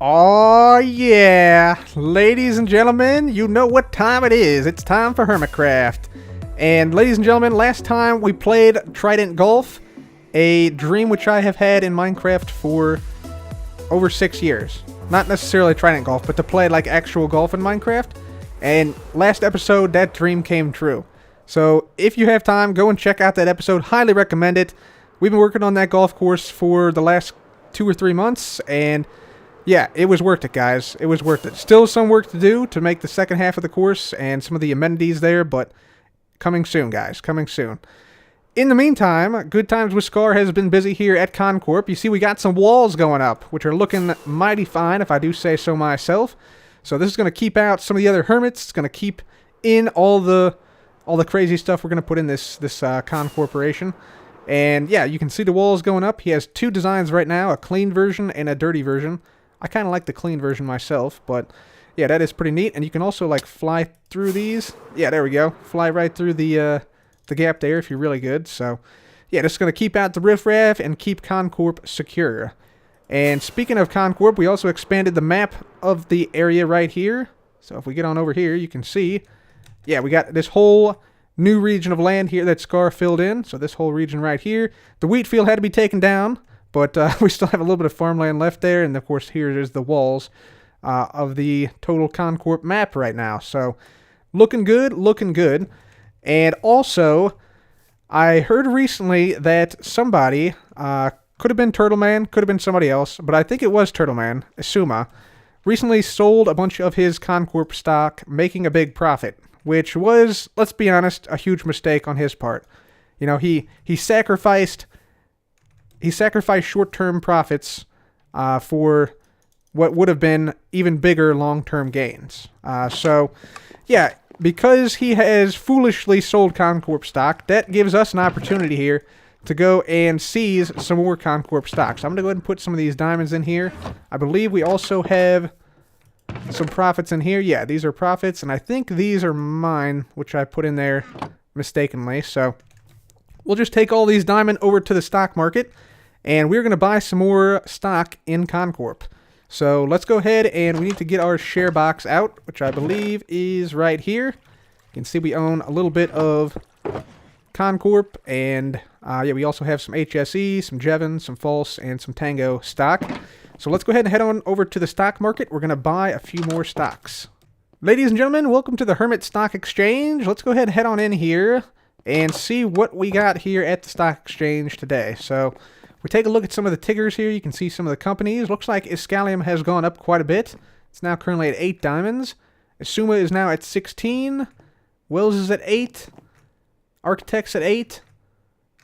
Oh yeah, ladies and gentlemen, you know what time it is. It's time for Hermitcraft. And ladies and gentlemen, last time we played Trident Golf, a dream which I have had in Minecraft for over 6 years. Not necessarily Trident Golf, but to play like actual golf in Minecraft. And last episode, that dream came true. So if you have time, go and check out that episode. Highly recommend it. We've been working on that golf course for the last 2 or 3 months, and yeah, it was worth it, guys. It was worth it. Still some work to do to make the second half of the course and some of the amenities there, but coming soon, guys. Coming soon. In the meantime, Good Times with Scar has been busy here at ConCorp. You see, we got some walls going up, which are looking mighty fine, if I do say so myself. So this is going to keep out some of the other hermits. It's going to keep in all the crazy stuff we're going to put in this Con Corporation. And yeah, you can see the walls going up. He has 2 designs right now, a clean version and a dirty version. I kind of like the clean version myself, but yeah, that is pretty neat. And you can also like fly through these. Yeah, there we go. Fly right through the gap there if you're really good. So yeah, just going to keep out the riffraff and keep ConCorp secure. And speaking of ConCorp, we also expanded the map of the area right here. So if we get on over here, you can see, yeah, we got this whole new region of land here that Scar filled in. So this whole region right here. The wheat field had to be taken down, but we still have a little bit of farmland left there. And of course, here is the walls of the total ConCorp map right now. So looking good, looking good. And also, I heard recently that somebody, could have been Turtleman, could have been somebody else, but I think it was Turtleman, Asuma, recently sold a bunch of his ConCorp stock, making a big profit, which was, let's be honest, a huge mistake on his part. You know, he sacrificed short-term profits for what would have been even bigger long-term gains. So, yeah, because he has foolishly sold ConCorp stock, that gives us an opportunity here to go and seize some more ConCorp stock. So I'm going to go ahead and put some of these diamonds in here. I believe we also have some profits in here. Yeah, these are profits, and I think these are mine, which I put in there mistakenly. So we'll just take all these diamond over to the stock market, and we're going to buy some more stock in ConCorp. So let's go ahead, and we need to get our share box out, which I believe is right here. You can see we own a little bit of ConCorp, and yeah, we also have some HSE, some Jevon, some False, and some Tango stock. So let's go ahead and head on over to the stock market. We're going to buy a few more stocks. Ladies and gentlemen, welcome to the Hermit Stock Exchange. Let's go ahead and head on in here and see what we got here at the stock exchange today. So we take a look at some of the tickers here. You can see some of the companies. Looks like Iscalium has gone up quite a bit. It's now currently at 8 diamonds. Asuma is now at 16. Wells is at 8. Architects at 8.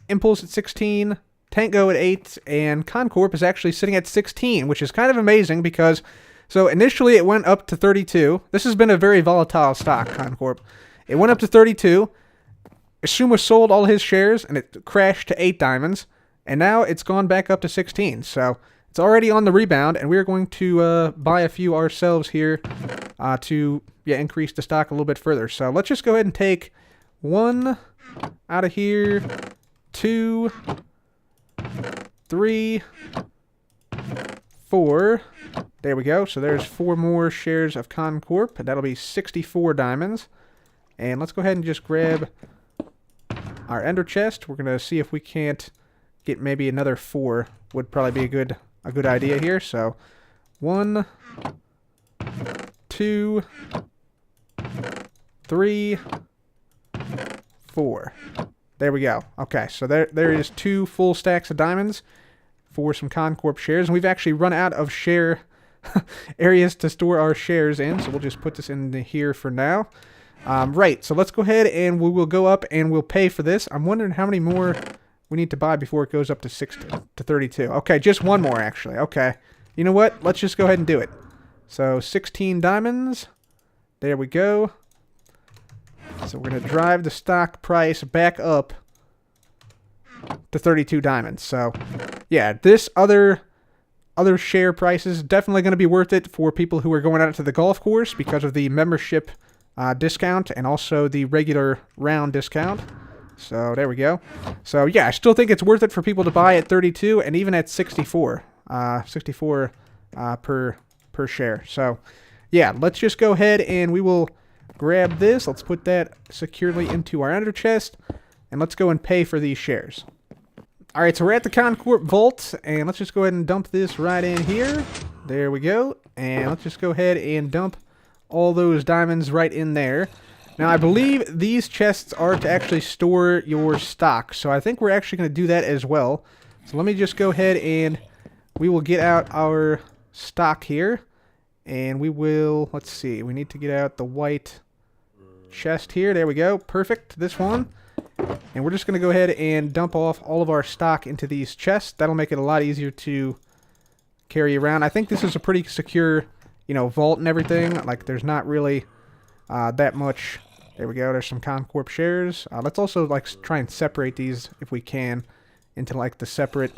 Impulse at 16. Tango at 8. And ConCorp is actually sitting at 16, which is kind of amazing because, so initially it went up to 32. This has been a very volatile stock, ConCorp. It went up to 32. Asuma sold all his shares and it crashed to 8 diamonds. And now it's gone back up to 16. So it's already on the rebound, and we're going to buy a few ourselves here to increase the stock a little bit further. So let's just go ahead and take 1 out of here, 2, 3, 4. There we go. So there's 4 more shares of ConCorp, and that'll be 64 diamonds. And let's go ahead and just grab our ender chest. We're going to see if we can't get maybe another 4. Would probably be a good idea here. So 1, 2, 3, 4. There we go. Okay, so there is 2 full stacks of diamonds for some ConCorp shares, and we've actually run out of share areas to store our shares in, so we'll just put this in here for now. Right, so let's go ahead and we will go up and we'll pay for this. I'm wondering how many more we need to buy before it goes up to 32. Okay, just 1 more actually. Okay, you know what? Let's just go ahead and do it. So 16 diamonds. There we go. So we're going to drive the stock price back up to 32 diamonds. So, yeah, this other share prices definitely going to be worth it for people who are going out to the golf course because of the membership discount and also the regular round discount. So there we go. So yeah, I still think it's worth it for people to buy at 32 and even at 64. 64 per per share. So, yeah, let's just go ahead and we will grab this. Let's put that securely into our ender chest, and let's go and pay for these shares. All right, so we're at the ConCorp vault, and let's just go ahead and dump this right in here. There we go. And let's just go ahead and dump all those diamonds right in there. Now, I believe these chests are to actually store your stock, so I think we're actually going to do that as well. So let me just go ahead and we will get out our stock here, and we will, let's see, we need to get out the white chest here. There we go. Perfect. This one. And we're just going to go ahead and dump off all of our stock into these chests. That'll make it a lot easier to carry around. I think this is a pretty secure, you know, vault and everything. Like, there's not really that much. There we go. There's some ConCorp shares. Let's also, like, try and separate these, if we can, into, like, the separate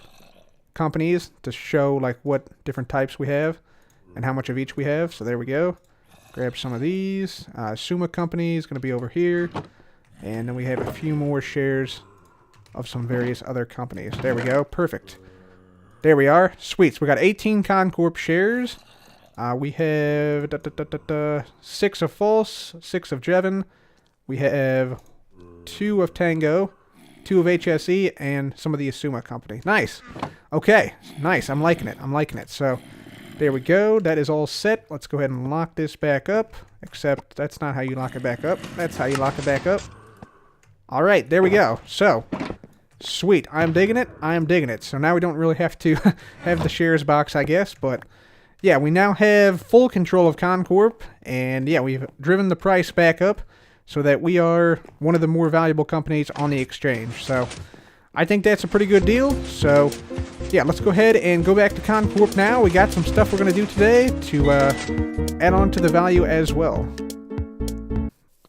companies to show, like, what different types we have and how much of each we have. So there we go. Grab some of these. Suma company is going to be over here. And then we have a few more shares of some various other companies. There we go. Perfect. There we are. Sweet. So we got 18 ConCorp shares. We have 6 of False, 6 of Jevon. We have 2 of Tango, 2 of HSE, and some of the Asuma company. Nice. Okay. Nice. I'm liking it. I'm liking it. So there we go. That is all set. Let's go ahead and lock this back up. Except that's not how you lock it back up. That's how you lock it back up. All right, there we go. So, sweet. I'm digging it. I'm digging it. So now we don't really have to have the shares box, I guess. But, yeah, we now have full control of ConCorp. And, yeah, we've driven the price back up so that we are one of the more valuable companies on the exchange. So, I think that's a pretty good deal. So, yeah, let's go ahead and go back to ConCorp now. We got some stuff we're going to do today to add on to the value as well.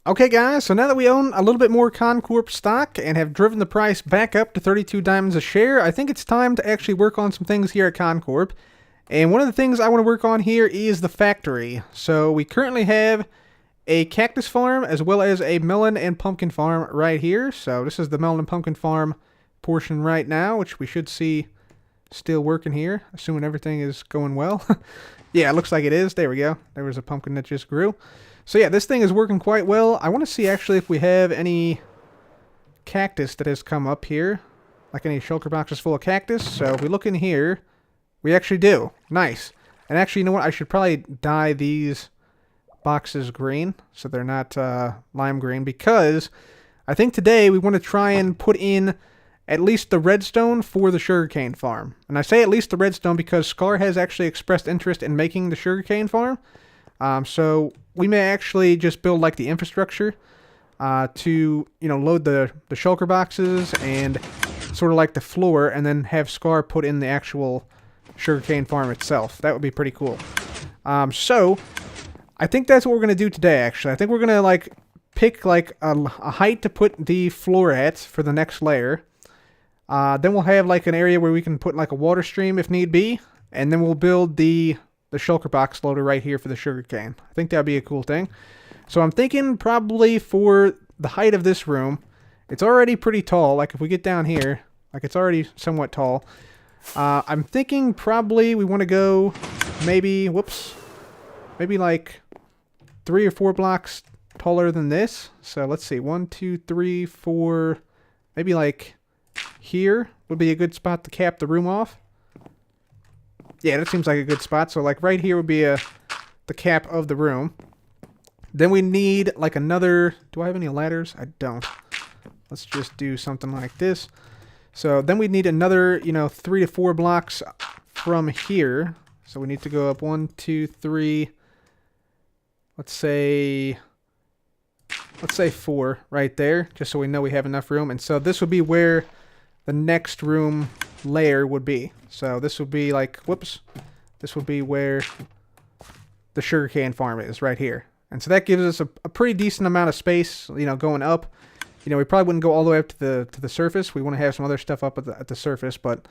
Okay, guys, so now that we own a little bit more ConCorp stock and have driven the price back up to 32 diamonds a share, I think it's time to actually work on some things here at ConCorp. And one of the things I want to work on here is the factory. So we currently have a cactus farm as well as a melon and pumpkin farm right here. So this is the melon and pumpkin farm portion right now, which we should see still working here, assuming everything is going well. Yeah, it looks like it is. There we go. There was a pumpkin that just grew. So yeah, this thing is working quite well. I want to see actually if we have any cactus that has come up here. Like any shulker boxes full of cactus. So if we look in here, we actually do. Nice. And actually, you know what? I should probably dye these boxes green so they're not lime green, because I think today we want to try and put in at least the redstone for the sugarcane farm. And I say at least the redstone because Scar has actually expressed interest in making the sugarcane farm. So we may actually just build like the infrastructure to, you know, load the shulker boxes and sort of like the floor, and then have Scar put in the actual sugarcane farm itself. That would be pretty cool. So I think that's what we're going to do today, actually. I think we're going to like pick like a height to put the floor at for the next layer. Then we'll have like an area where we can put like a water stream if need be, and then we'll build the shulker box loader right here for the sugarcane. I think that'd be a cool thing. So I'm thinking probably for the height of this room, it's already pretty tall. Like if we get down here, like it's already somewhat tall. I'm thinking probably we want to go maybe, maybe like 3 or 4 blocks taller than this. So let's see, 1, 2, 3, 4, maybe like here would be a good spot to cap the room off. Yeah, that seems like a good spot. So like right here would be the cap of the room. Then we need like another, do I have any ladders? I don't. Let's just do something like this. So then we need another, 3 to 4 blocks from here. So we need to go up 1, 2, 3. Let's say 4 right there, just so we know we have enough room. And so this would be where the next room layer would be. So this would be like, this would be where the sugarcane farm is, right here. And so that gives us a pretty decent amount of space, going up. We probably wouldn't go all the way up to the surface. We want to have some other stuff up at the surface, but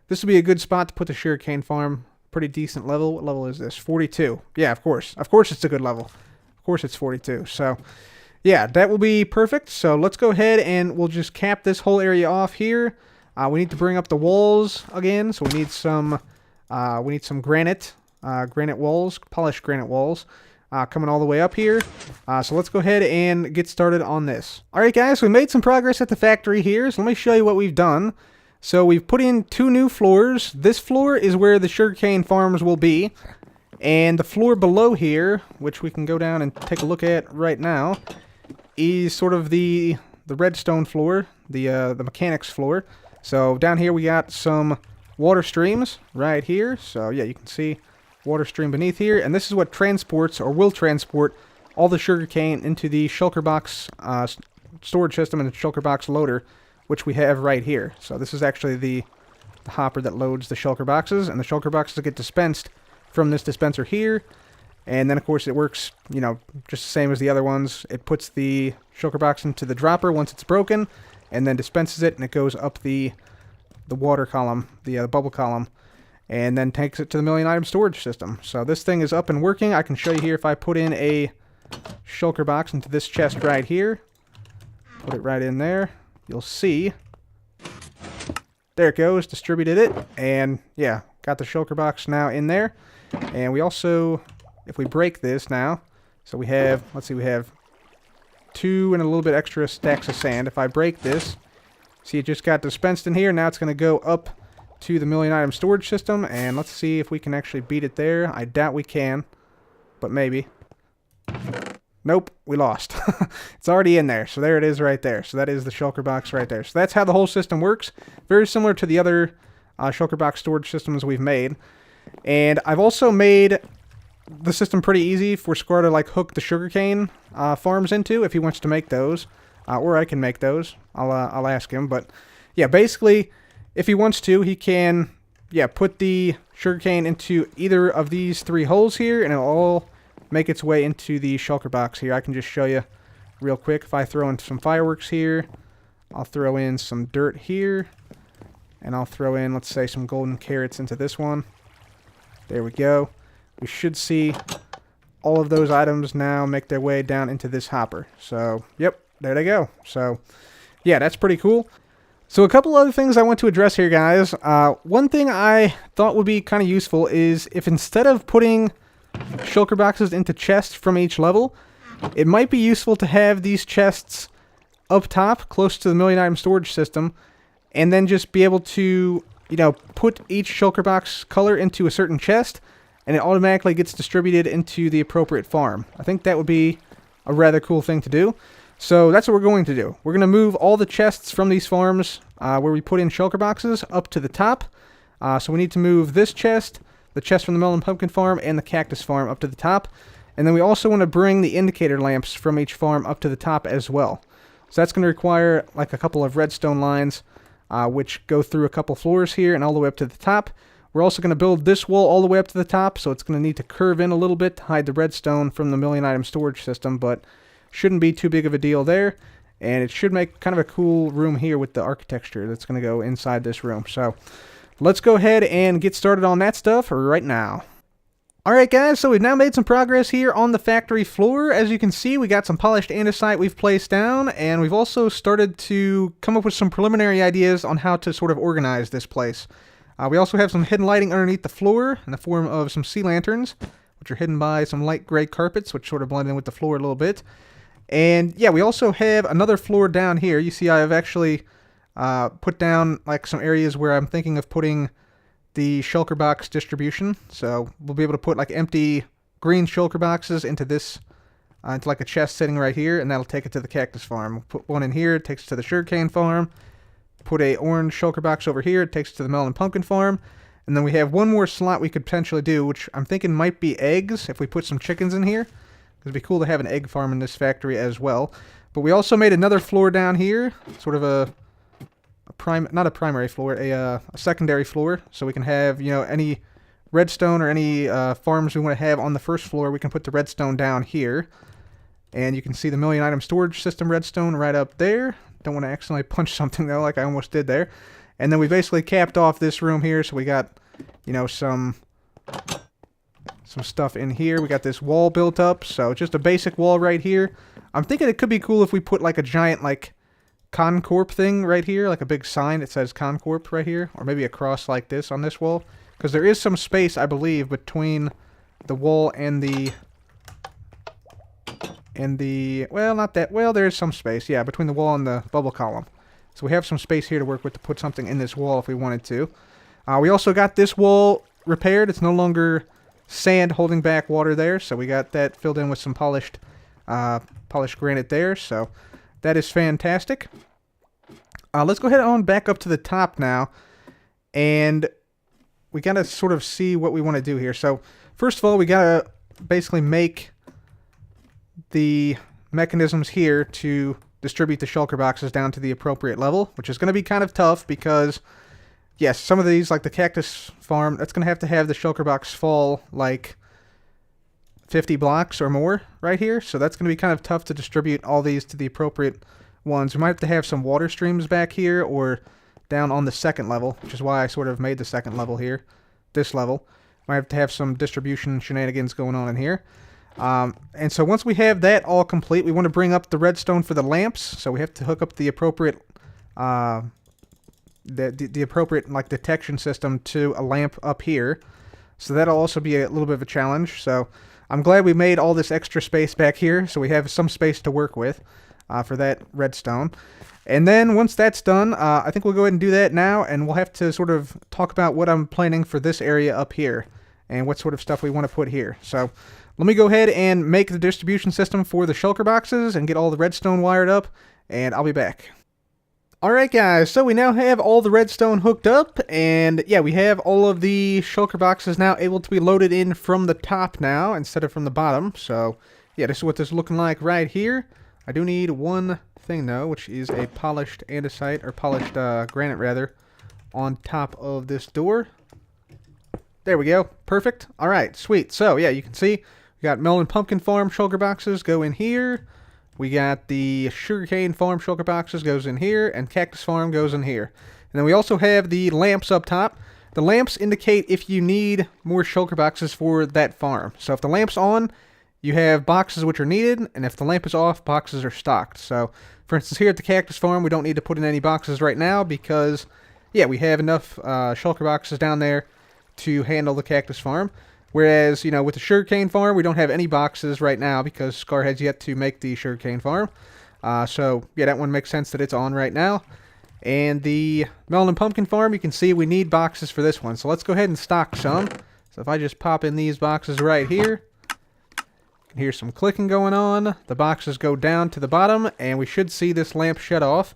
this would be a good spot to put the sugarcane farm. Pretty decent level. What level is this? 42. Yeah, of course. Of course it's a good level. Of course it's 42. So, yeah, that will be perfect. So let's go ahead and we'll just cap this whole area off here. We need to bring up the walls again, so we need some granite granite walls, polished granite walls, coming all the way up here. So let's go ahead and get started on this. Alright guys, we made some progress at the factory here, so let me show you what we've done. So we've put in 2 new floors. This floor is where the sugarcane farms will be. And the floor below here, which we can go down and take a look at right now, is sort of the redstone floor, the mechanics floor. So down here we got some water streams right here. So yeah, you can see water stream beneath here. And this is what transports, or will transport, all the sugarcane into the shulker box storage system and the shulker box loader, which we have right here. So this is actually the hopper that loads the shulker boxes, and the shulker boxes get dispensed from this dispenser here. And then of course it works, you know, just the same as the other ones. It puts the shulker box into the dropper once it's broken, and then dispenses it, and it goes up the water column, the bubble column, and then takes it to the million item storage system. So this thing is up and working. I can show you here if I put in a shulker box into this chest right here, put it right in there. You'll see, there it goes, distributed it, and yeah, got the shulker box now in there. And we also, if we break this now, so we have, let's see, we have 2 and a little bit extra stacks of sand. If I break this, see it just got dispensed in here, now it's going to go up to the million item storage system, and let's see if we can actually beat it there. I doubt we can, but maybe. Nope, we lost. It's already in there, so there it is right there. So that is the shulker box right there. So that's how the whole system works. Very similar to the other shulker box storage systems we've made. And I've also made the system pretty easy for Scar to like hook the sugarcane farms into if he wants to make those. Or I can make those. I'll ask him. But yeah, basically, if he wants to, he can put the sugarcane into either of these 3 holes here, and it'll all make its way into the shulker box here. I can just show you real quick. If I throw in some fireworks here, I'll throw in some dirt here, and I'll throw in, let's say, some golden carrots into this one. There we go. We should see all of those items now make their way down into this hopper. So, yep, there they go. So, yeah, that's pretty cool. So a couple other things I want to address here, guys. One thing I thought would be kind of useful is if instead of putting shulker boxes into chests from each level, it might be useful to have these chests up top close to the million item storage system, and then just be able to, you know, put each shulker box color into a certain chest, and it automatically gets distributed into the appropriate farm. I think that would be a rather cool thing to do. So that's what we're going to do. We're going to move all the chests from these farms where we put in shulker boxes up to the top. So we need to move this chest, the chest from the melon pumpkin farm, and the cactus farm up to the top. And then we also want to bring the indicator lamps from each farm up to the top as well. So that's going to require like a couple of redstone lines, which go through a couple floors here and all the way up to the top. We're also going to build this wall all the way up to the top, so it's going to need to curve in a little bit to hide the redstone from the million item storage system, but shouldn't be too big of a deal there. And it should make kind of a cool room here with the architecture that's going to go inside this room. So let's go ahead and get started on that stuff right now. Alright guys, so we've now made some progress here on the factory floor. As you can see, we got some polished andesite we've placed down, and we've also started to come up with some preliminary ideas on how to sort of organize this place. We also have some hidden lighting underneath the floor in the form of some sea lanterns, which are hidden by some light gray carpets, which sort of blend in with the floor a little bit. And yeah, we also have another floor down here. You see I've actually put down like some areas where I'm thinking of putting the shulker box distribution. So we'll be able to put like empty green shulker boxes into this, into like a chest sitting right here, and that'll take it to the cactus farm. We'll put one in here, it takes it to the sugarcane farm. Put a orange shulker box over here, it takes it to the melon pumpkin farm. And then we have one more slot we could potentially do, which I'm thinking might be eggs if we put some chickens in here. It'd be cool to have an egg farm in this factory as well. But we also made another floor down here, sort of not a primary floor, a secondary floor, so we can have, you know, any redstone or any farms we want to have on the first floor. We can put the redstone down here, and you can see the million item storage system redstone right up there. Don't want to accidentally punch something though, like I almost did there. And then we basically capped off this room here, so we got, you know, some stuff in here. We got this wall built up, so just a basic wall right here. I'm thinking it could be cool if we put like a giant like ConCorp thing right here, like a big sign that says ConCorp right here, or maybe a cross like this on this wall. because there is some space, I believe, between the wall and the well, not that, well, there's some space, yeah, between the wall and the bubble column. So we have some space here to work with to put something in this wall if we wanted to. We also got this wall repaired. It's no longer sand holding back water there, so we got that filled in with some polished granite there, so that is fantastic. Let's go ahead on back up to the top now, and we gotta sort of see what we want to do here. So first of all, we gotta basically make the mechanisms here to distribute the shulker boxes down to the appropriate level, which is going to be kind of tough because, yes, some of these, like the cactus farm, that's going to have the shulker box fall like 50 blocks or more right here. So that's going to be kind of tough to distribute all these to the appropriate ones. We might have to have some water streams back here or down on the second level, which is why I sort of made the second level here, this level. Might have to have some distribution shenanigans going on in here. And so once we have that all complete, we want to bring up the redstone for the lamps. So we have to hook up the appropriate, the appropriate like detection system to a lamp up here. So that'll also be a little bit of a challenge. So I'm glad we made all this extra space back here, so we have some space to work with for that redstone. And then once that's done, I think we'll go ahead and do that now, and we'll have to sort of talk about what I'm planning for this area up here and what sort of stuff we want to put here. So let me go ahead and make the distribution system for the shulker boxes and get all the redstone wired up, and I'll be back. Alright guys, so we now have all the redstone hooked up, and yeah, we have all of the shulker boxes now able to be loaded in from the top now instead of from the bottom. So yeah, this is what this is looking like right here. I do need one thing though, which is a polished andesite, or polished granite rather, on top of this door. There we go, perfect. Alright, sweet. So yeah, you can see we got melon pumpkin farm shulker boxes go in here. We got the sugarcane farm shulker boxes goes in here, and cactus farm goes in here. And then we also have the lamps up top. The lamps indicate if you need more shulker boxes for that farm. So if the lamp's on, you have boxes which are needed, and if the lamp is off, boxes are stocked. So for instance, here at the cactus farm, we don't need to put in any boxes right now because, yeah, we have enough shulker boxes down there to handle the cactus farm. Whereas, you know, with the sugarcane farm, we don't have any boxes right now because Scar has yet to make the sugarcane farm. So, yeah, that one makes sense that it's on right now. And the melon and pumpkin farm, you can see we need boxes for this one. So let's go ahead and stock some. So if I just pop in these boxes right here, you can hear some clicking going on. The boxes go down to the bottom, and we should see this lamp shut off.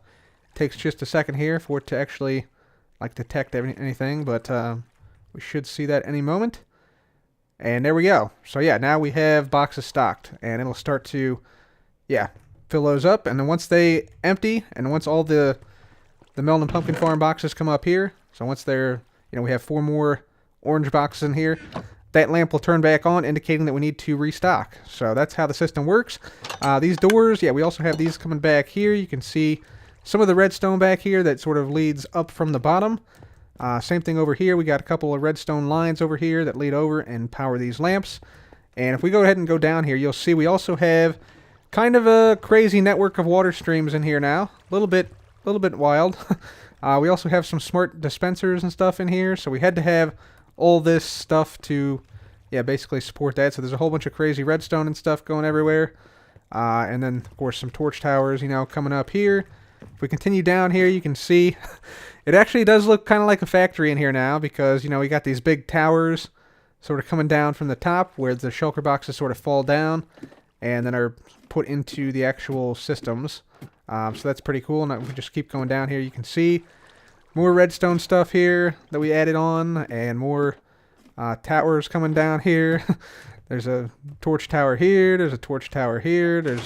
It takes just a second here for it to actually, like, detect anything, but we should see that any moment. And there we go. So yeah, now we have boxes stocked, and it'll start to, yeah, fill those up. And then once they empty, and once all the melon and pumpkin farm boxes come up here, so once they're, you know, we have 4 more orange boxes in here, that lamp will turn back on, indicating that we need to restock. So that's how the system works. These doors, yeah, we also have these coming back here. You can see some of the redstone back here that sort of leads up from the bottom. Same thing over here. We got a couple of redstone lines over here that lead over and power these lamps. And if we go ahead and go down here, you'll see we also have kind of a crazy network of water streams in here now. A little bit wild. We also have some smart dispensers and stuff in here. So we had to have all this stuff to, yeah, basically support that. So there's a whole bunch of crazy redstone and stuff going everywhere. And then, of course, some torch towers, you know, coming up here. If we continue down here, you can see it actually does look kind of like a factory in here now because, you know, we got these big towers sort of coming down from the top where the shulker boxes sort of fall down and then are put into the actual systems. So that's pretty cool. And if we just keep going down here, you can see more redstone stuff here that we added on and more towers coming down here. There's a torch tower here. There's a torch tower here.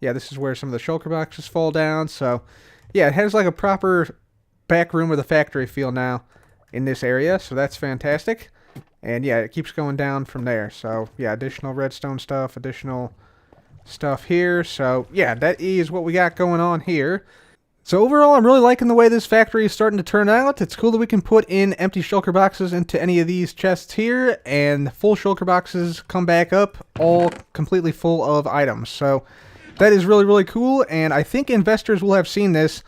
Yeah, this is where some of the shulker boxes fall down. So, yeah, it has like a proper back room with a factory feel now in this area. So that's fantastic. And, yeah, it keeps going down from there. So, yeah, additional redstone stuff, additional stuff here. So, yeah, that is what we got going on here. So, overall, I'm really liking the way this factory is starting to turn out. It's cool that we can put in empty shulker boxes into any of these chests here. And full shulker boxes come back up all completely full of items. So that is really, really cool, and I think investors will have seen this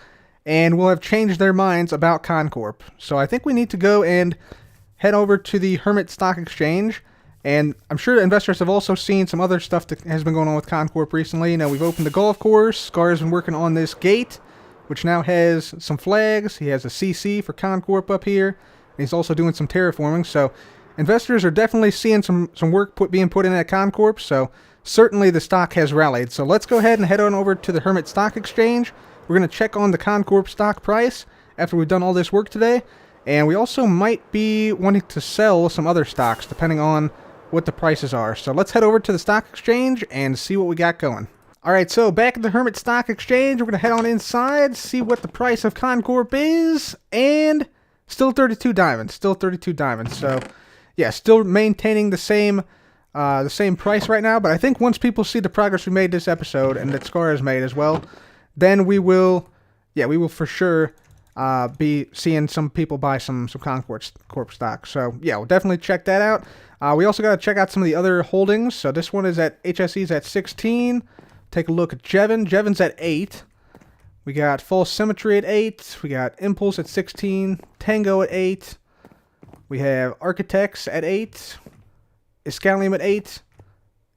and will have changed their minds about ConCorp. So I think we need to go and head over to the Hermit Stock Exchange. And I'm sure investors have also seen some other stuff that has been going on with ConCorp recently. You know, we've opened the golf course. Scar's been working on this gate, which now has some flags. He has a CC for ConCorp up here. And he's also doing some terraforming. So investors are definitely seeing some work being put in at ConCorp. So certainly the stock has rallied. So let's go ahead and head on over to the Hermit Stock Exchange. We're going to check on the ConCorp stock price after we've done all this work today. And we also might be wanting to sell some other stocks depending on what the prices are. So let's head over to the stock exchange and see what we got going. All right, so back at the Hermit Stock Exchange, we're going to head on inside, see what the price of ConCorp is, and still 32 diamonds, So yeah, still maintaining the same price right now, but I think once people see the progress we made this episode and that Scar has made as well, then we will for sure be seeing some people buy some ConCorp stock. So yeah, we'll definitely check that out. We also got to check out some of the other holdings. So this one is at HSE's at 16. Take a look at Jevin. Jevin's at 8. We got False Symmetry at 8. We got Impulse at 16. Tango at 8. We have Architects at 8. Iscalium at 8.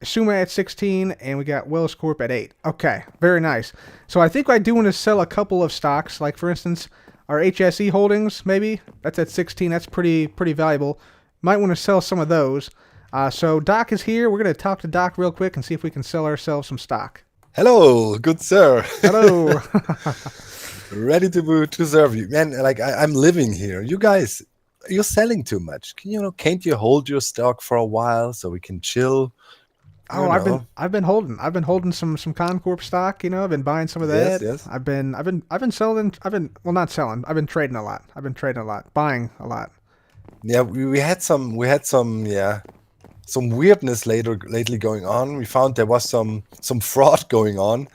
Suma at 16. And we got Wells Corp at 8. Okay, very nice. So I think I do want to sell a couple of stocks. Like, for instance, our HSE holdings, maybe. That's at 16. That's pretty valuable. Might want to sell some of those. So Doc is here. We're going to talk to Doc real quick and see if we can sell ourselves some stock. Hello, good sir. Hello. Ready to serve you. Man, like I'm living here. You guys, you're selling too much. Can't you hold your stock for a while so we can chill? Oh, I've been holding some ConCorp stock, I've been buying some of that. Yes. I've been selling, not selling. I've been trading a lot. Buying a lot. Yeah, we had some weirdness lately going on. We found there was some fraud going on.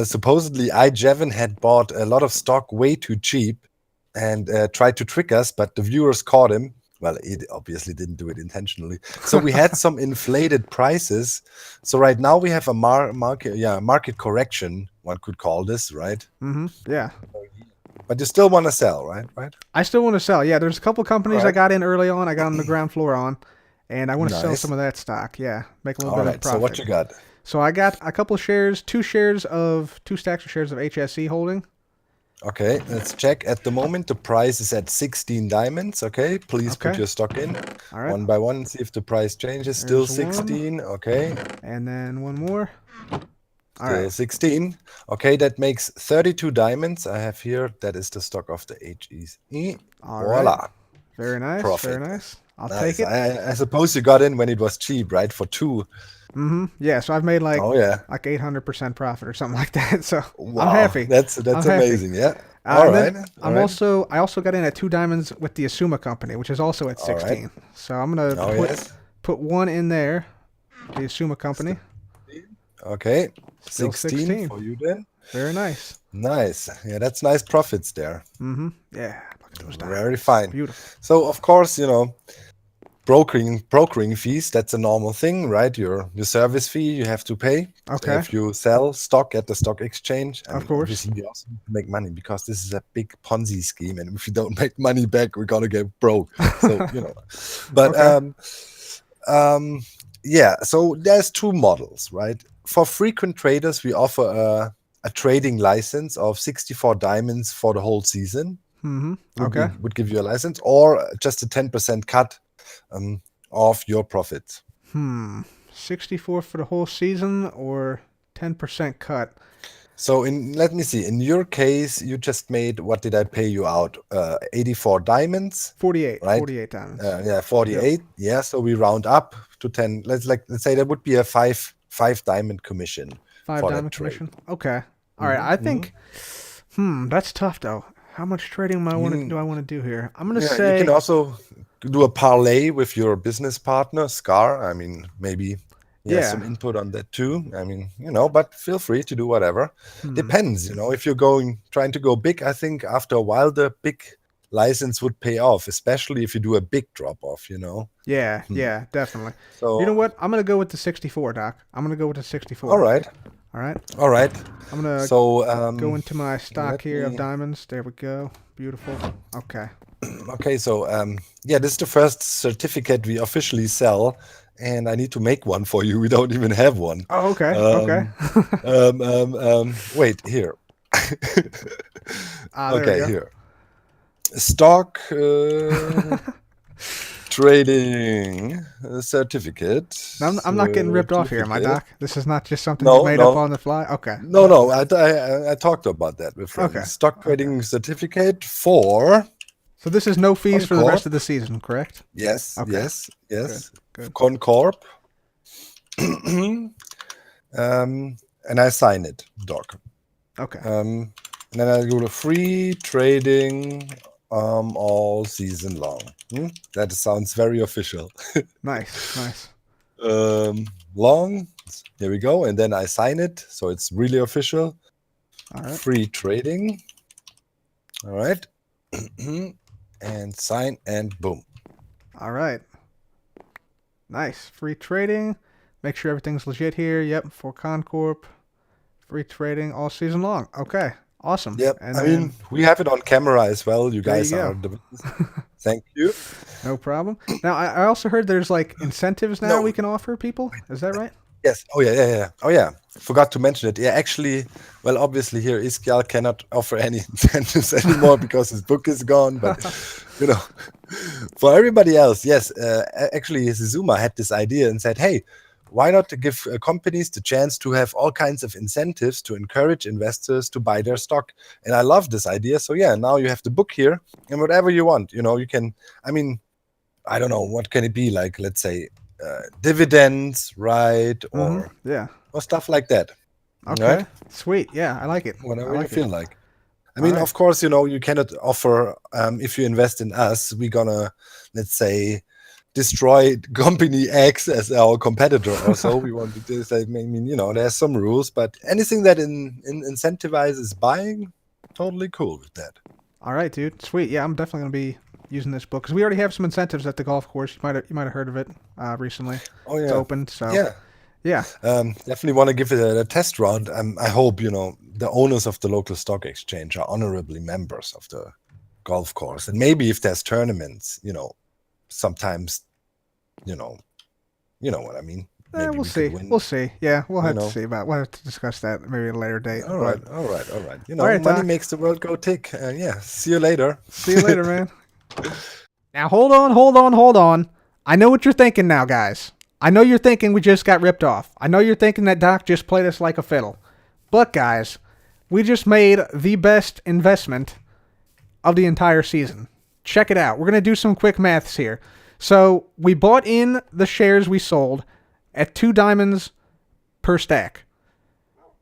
Supposedly, Jevin had bought a lot of stock way too cheap and tried to trick us, but the viewers caught him. Well, he obviously didn't do it intentionally. So we had some inflated prices. So right now we have a market correction, one could call this, right? Mm-hmm. Yeah. But you still want to sell, right? I still want to sell. Yeah, there's a couple companies right. I got in early on. I got on the ground floor on, and I want to sell some of that stock. Yeah, make a little bit of profit. So what you got? So I got a couple of shares, two stacks of HSE holding. Okay, let's check. At the moment, the price is at 16 diamonds. Okay, please put your stock in. All right. One by one, see if the price changes. Still 16. Okay. And then one more. Still 16. Okay, that makes 32 diamonds. I have here. That is the stock of the HSE. Voila. Right. Very nice. Profit. Very nice. I'll take it. I suppose you got in when it was cheap, right? For 2. Mm-hmm. Yeah. So I've made like 800% profit or something like that. So wow, I'm happy. That's amazing. Yeah. All right. I also got in at 2 diamonds with the Asuma company, which is also at 16. Right. So I'm gonna put one in there. The Asuma company. Okay. 16 for you then. Very nice. Nice. Yeah, that's nice profits there. Mm-hmm. Yeah. Look at those diamonds. Very fine. Beautiful. So of course, brokering fees, that's a normal thing, right? Your service fee you have to pay. Okay. If you sell stock at the stock exchange. Of course. Obviously you also make money because this is a big Ponzi scheme, and if you don't make money back, we're gonna get broke. So But yeah, so there's 2 models, right? For frequent traders, we offer a trading license of 64 diamonds for the whole season. Mm-hmm. Okay. Would give you a license, or just a 10% cut of your profits. 64 for the whole season, or 10% cut. So let me see. In your case, you just made, what did I pay you out? 84 diamonds. 48. Right? 48 diamonds. 48. Yep. Yeah. So we round up to 10. Let's say that would be a 5 diamond commission. 5 diamond commission. Okay. All right. I think. That's tough though. How much trading do I want to do here? I'm gonna say you can also do a parlay with your business partner, Scar. I mean, maybe some input on that too. I mean, but feel free to do whatever. Depends, if you're trying to go big. I think after a while the big license would pay off, especially if you do a big drop off. Yeah, definitely. So you know what? I'm gonna go with the 64, Doc. I'm gonna go with the 64. All right. I'm gonna go into my stock here of diamonds. There we go. Beautiful. Okay. Okay, so yeah, this is the first certificate we officially sell, and I need to make one for you. We don't even have one. Oh, okay. Okay. Wait, here. There we Okay, go. here. Stock trading certificate. I'm not getting ripped off here, am I, certificate. Doc? This is not just something you No, made up no, on the fly? Okay. no. I talked about that with friends. Okay. Stock trading certificate for So this is no fees for the rest ConCorp. of the season, correct? Yes, Okay. yes, Good. yes. Good. ConCorp. And I sign it, Doc. Okay. And then I go to free trading all season long. That sounds very official. Nice. Nice. Long. Here we go. And then I sign it. So it's really official. All right. Free trading. All right. And sign and boom. All right. Nice. Free trading. Make sure everything's legit here. Yep. For ConCorp. Free trading all season long. Okay. Awesome. Yep. And I then, mean, we have it on camera as well. You There you guys go. are the. Thank you. no problem. Now, I also heard there's like incentives now No. we can offer people. Is that right? Yes. Oh yeah. Oh yeah. Forgot to mention it. Yeah, actually, well, obviously here Iskial cannot offer any incentives anymore because his book is gone. But you know, for everybody else, yes. Actually, Zuma had this idea and said, "Hey, why not to give companies the chance to have all kinds of incentives to encourage investors to buy their stock?" And I love this idea. So yeah, now you have the book here, and whatever you want, you can. I mean, I don't know what can it be like. Let's say. Dividends, right, or Yeah. stuff like that. Okay. Right? Sweet. Yeah, I like it. Whatever I like you feel like. I All mean, right. of course, you cannot offer if you invest in us, we're gonna, let's say, destroy company X as our competitor or so. We want to say, I mean, there's some rules, but anything that incentivizes buying, totally cool with that. All right, dude. Sweet. Yeah, I'm definitely gonna be using this book because we already have some incentives at the golf course. You might have heard of it recently. Oh yeah, It's open. So yeah. yeah. Definitely want to give it a test run. I hope the owners of the local stock exchange are honorably members of the golf course, and maybe if there's tournaments, sometimes, you know what I mean. Maybe We'll we see. could win. We'll see. Yeah, we'll have to know. see about. We'll have to discuss that maybe at a later date. All right. All right. All right, money Doc. makes the world go tick. Yeah. See you later. See you later, man. Now hold on. I know what you're thinking now, guys. I know you're thinking we just got ripped off. I know you're thinking that Doc just played us like a fiddle. But guys, we just made the best investment of the entire season. Check it out. We're going to do some quick maths here. So we bought in the shares we sold at 2 diamonds per stack.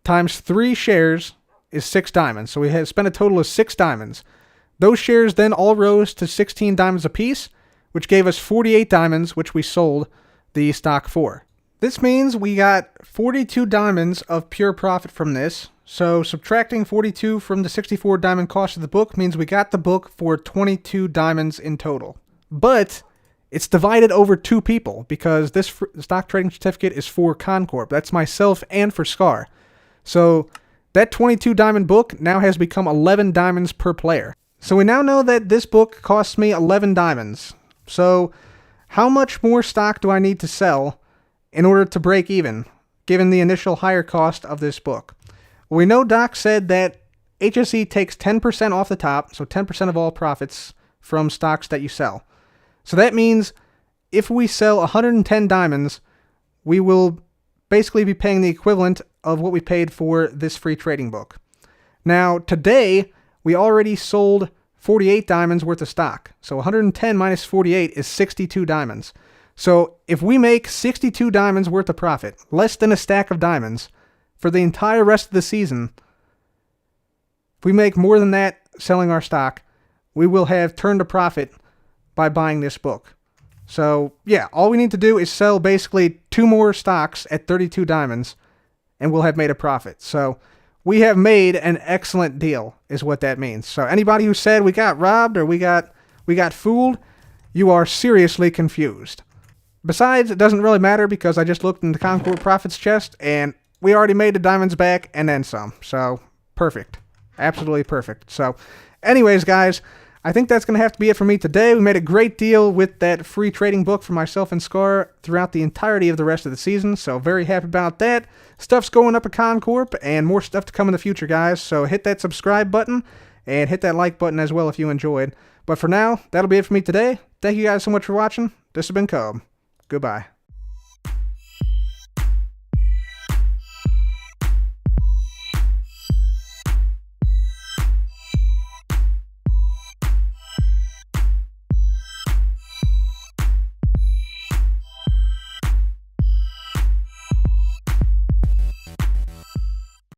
Times 3 shares is 6 diamonds. So we had spent a total of 6 diamonds. Those shares then all rose to 16 diamonds apiece, which gave us 48 diamonds, which we sold the stock for. This means we got 42 diamonds of pure profit from this. So subtracting 42 from the 64 diamond cost of the book means we got the book for 22 diamonds in total. But it's divided over 2 people because this stock trading certificate is for ConCorp. That's myself and for Scar. So that 22 diamond book now has become 11 diamonds per player. So we now know that this book costs me 11 diamonds. So how much more stock do I need to sell in order to break even, given the initial higher cost of this book? Well, we know Doc said that HSE takes 10% off the top, so 10% of all profits from stocks that you sell. So that means if we sell 110 diamonds, we will basically be paying the equivalent of what we paid for this free trading book. Now, today, we already sold 48 diamonds worth of stock. So 110 minus 48 is 62 diamonds. So if we make 62 diamonds worth of profit, less than a stack of diamonds, for the entire rest of the season, if we make more than that selling our stock, we will have turned a profit by buying this book. So yeah, all we need to do is sell basically 2 more stocks at 32 diamonds, and we'll have made a profit. So we have made an excellent deal, is what that means. So anybody who said we got robbed or we got fooled, you are seriously confused. Besides, it doesn't really matter because I just looked in the ConCorp profits chest and we already made the diamonds back and then some. So perfect. Absolutely perfect. So anyways, guys, I think that's going to have to be it for me today. We made a great deal with that free trading book for myself and Scar throughout the entirety of the rest of the season, so very happy about that. Stuff's going up at ConCorp, and more stuff to come in the future, guys, so hit that subscribe button, and hit that like button as well if you enjoyed. But for now, that'll be it for me today. Thank you guys so much for watching. This has been Cobb. Goodbye.